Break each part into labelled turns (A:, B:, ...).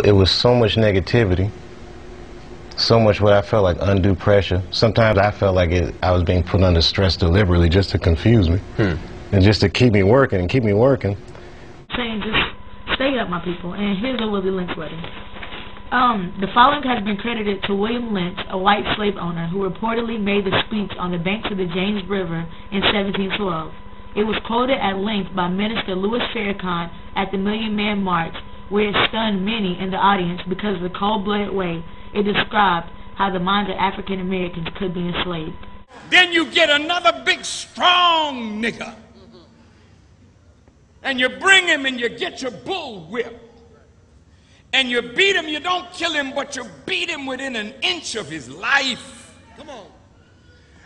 A: It was so much negativity, so much what I felt like undue pressure. Sometimes I felt like I was being put under stress deliberately just to confuse me and just to keep me working and keep me working.
B: Saying just stay up, my people. And here's a Willie Lynch letter. The following has been credited to William Lynch, a white slave owner who reportedly made the speech on the banks of the James River in 1712. It was quoted at length by Minister Louis Farrakhan at the Million Man March, where it stunned many in the audience because of the cold-blooded way it described how the minds of African Americans could be enslaved.
C: Then you get another big, strong nigger, and you bring him and you get your bull whip. And you beat him, you don't kill him, but you beat him within an inch of his life. Come on.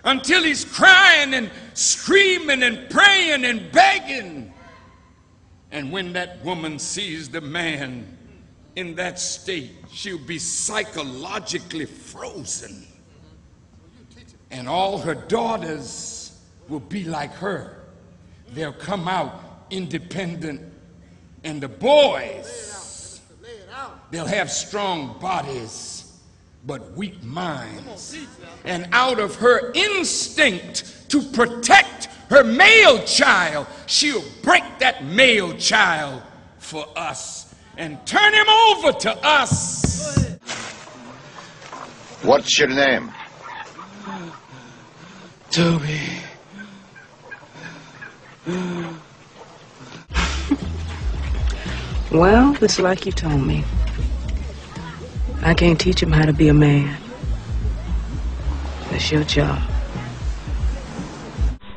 C: Until he's crying and screaming and praying and begging. And when that woman sees the man in that state, she'll be psychologically frozen. And all her daughters will be like her. They'll come out independent. And the boys, they'll have strong bodies, but weak minds. And out of her instinct to protect her male child, she'll break that male child for us and turn him over to us.
D: What's your name?
E: Toby.
F: Well, it's like you told me. I can't teach him how to be a man. That's your job.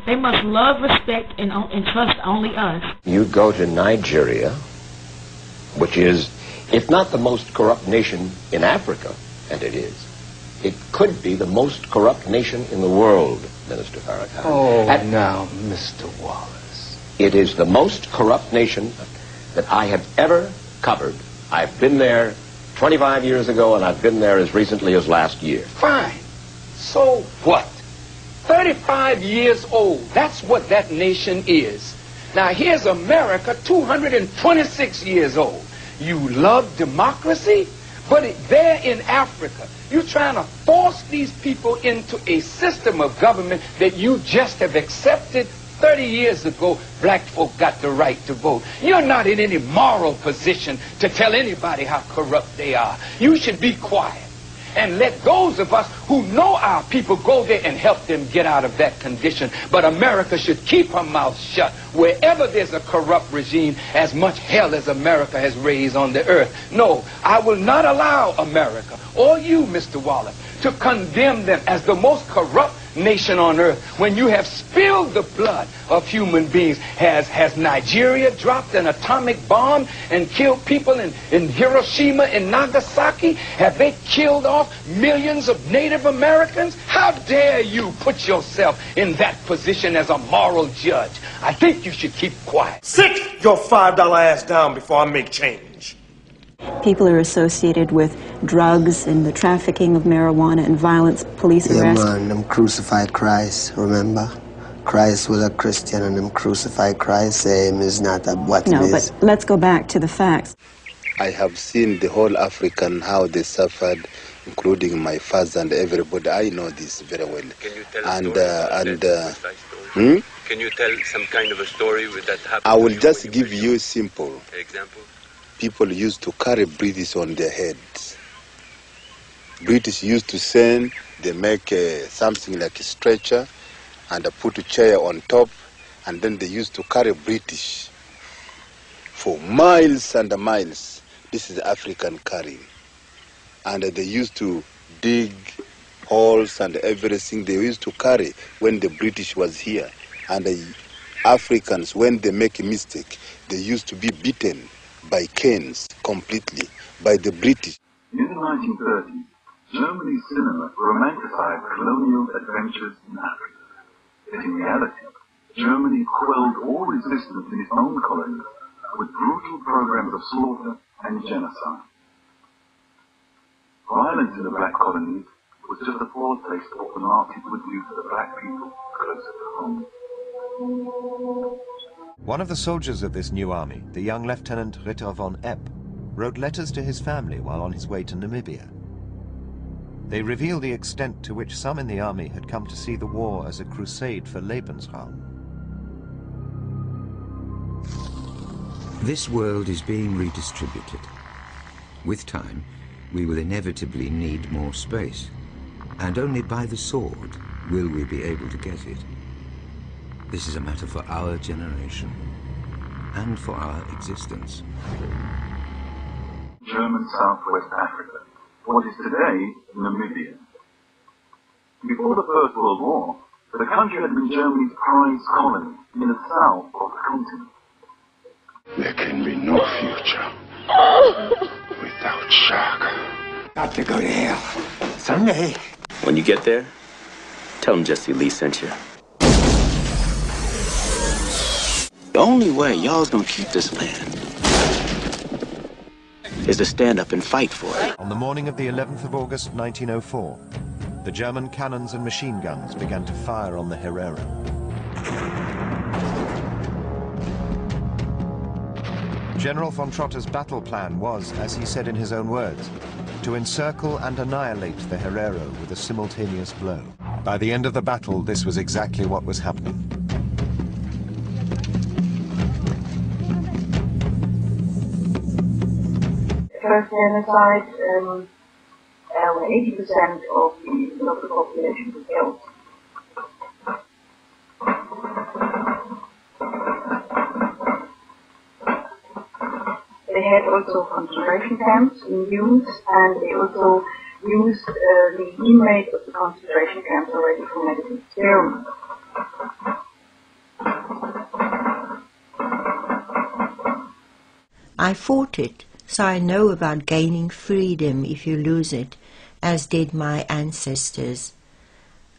B: They must love, respect, and trust only us.
G: You go to Nigeria, which is, if not the most corrupt nation in Africa, and it is, it could be the most corrupt nation in the world, Minister Farrakhan.
E: Oh, now, Mr. Wallace.
G: It is the most corrupt nation that I have ever covered. I've been there 25 years ago, and I've been there as recently as last year.
E: Fine. So what? 35 years old. That's what that nation is. Now, here's America, 226 years old. You love democracy, but there in Africa, you're trying to force these people into a system of government that you just have accepted. 30 years ago, black folk got the right to vote. You're not in any moral position to tell anybody how corrupt they are. You should be quiet and let those of us who know our people go there and help them get out of that condition. But America should keep her mouth shut wherever there's a corrupt regime, as much hell as America has raised on the earth. No, I will not allow America, or you, Mr. Wallace, to condemn them as the most corrupt nation on earth when you have spilled the blood of human beings. Has Nigeria dropped an atomic bomb and killed people in Hiroshima and Nagasaki? Have they killed off millions of Native Americans? How dare you put yourself in that position as a moral judge? I think you should keep quiet.
H: Sit your $5 ass down before I make change.
I: People are associated with drugs and the trafficking of marijuana and violence, police arrests.
J: Yeah, man, them crucified Christ, remember? Christ was a Christian and them crucified Christ, say him is not a what
I: No,
J: is.
I: but let's go back to the facts.
K: I have seen the whole African, how they suffered, including my father and everybody. I know this very well.
L: Can you tell a story? Can you tell some kind of a story with that happened?
K: I will just give you a simple
L: example.
K: People used to carry British on their heads. British used to send, they make something like a stretcher and put a chair on top, and then they used to carry British for miles and miles. This is African carrying. And they used to dig holes and everything they used to carry when the British was here. And the Africans, when they make a mistake, they used to be beaten by canes completely by the British.
M: In the 1930s, Germany's cinema romanticized colonial adventures in Africa. But in reality, Germany quelled all resistance in its own colonies with brutal programs of slaughter and genocide. Violence in the black colonies was just a foretaste of what the Nazis would do to the black people closer to home.
N: One of the soldiers of this new army, the young Lieutenant Ritter von Epp,
D: wrote letters to his family while on his way to Namibia. They reveal the extent to which some in the army had come to see the war as a crusade for Lebensraum.
N: This world is being redistributed. With time, we will inevitably need more space, and only by the sword will we be able to get it. This is a matter for our generation, and for our existence.
M: German Southwest Africa, what is today Namibia. Before the First World War, the country had been Germany's prized colony in the south of the continent.
K: There can be no future without Shaka.
E: Got to go to hell. Someday.
O: When you get there, tell them Jesse Lee sent you. The only way y'all's gonna keep this land is to stand up and fight for it.
D: On the morning of the 11th of August 1904, the German cannons and machine guns began to fire on the Herero. General von Trotter's battle plan was, as he said in his own words, to encircle and annihilate the Herero with a simultaneous blow. By the end of the battle, this was exactly what was happening.
P: First genocide, 80% of the local population was killed. They had also concentration camps in use, and they also used the inmates of the concentration camps already for medical experiments.
Q: I fought it, so I know about gaining freedom if you lose it, as did my ancestors.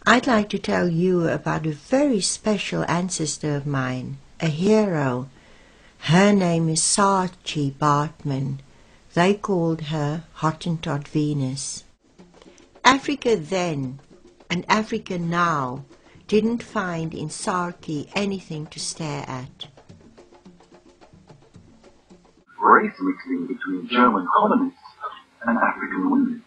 Q: I'd like to tell you about a very special ancestor of mine, a hero. Her name is Saatchi Bartman. They called her Hottentot Venus. Africa then, and Africa now, didn't find in Saatchi anything to stare at.
M: Race mixing between German colonists and African women.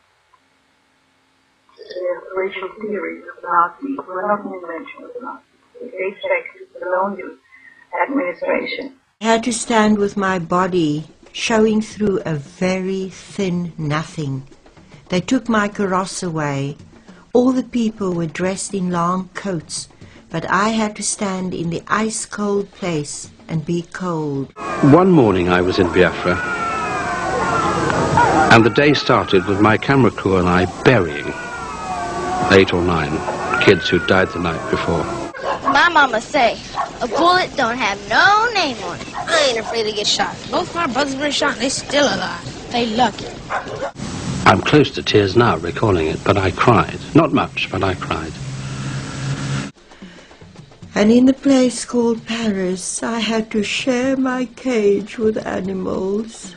P: The racial theories of the Nazis were not an invention of the Nazis. They date back to the colonial administration.
Q: I had to stand with my body showing through a very thin nothing. They took my kaross away. All the people were dressed in long coats, but I had to stand in the ice-cold place and be cold.
R: One morning I was in Biafra, and the day started with my camera crew and I burying 8 or 9 kids who died the night before.
S: My mama say, a bullet don't have no name on it. I ain't afraid to get shot. Both my brothers been shot and they still alive. They lucky.
R: I'm close to tears now recalling it, but I cried. Not much, but I cried.
Q: And in the place called Paris, I had to share my cage with animals.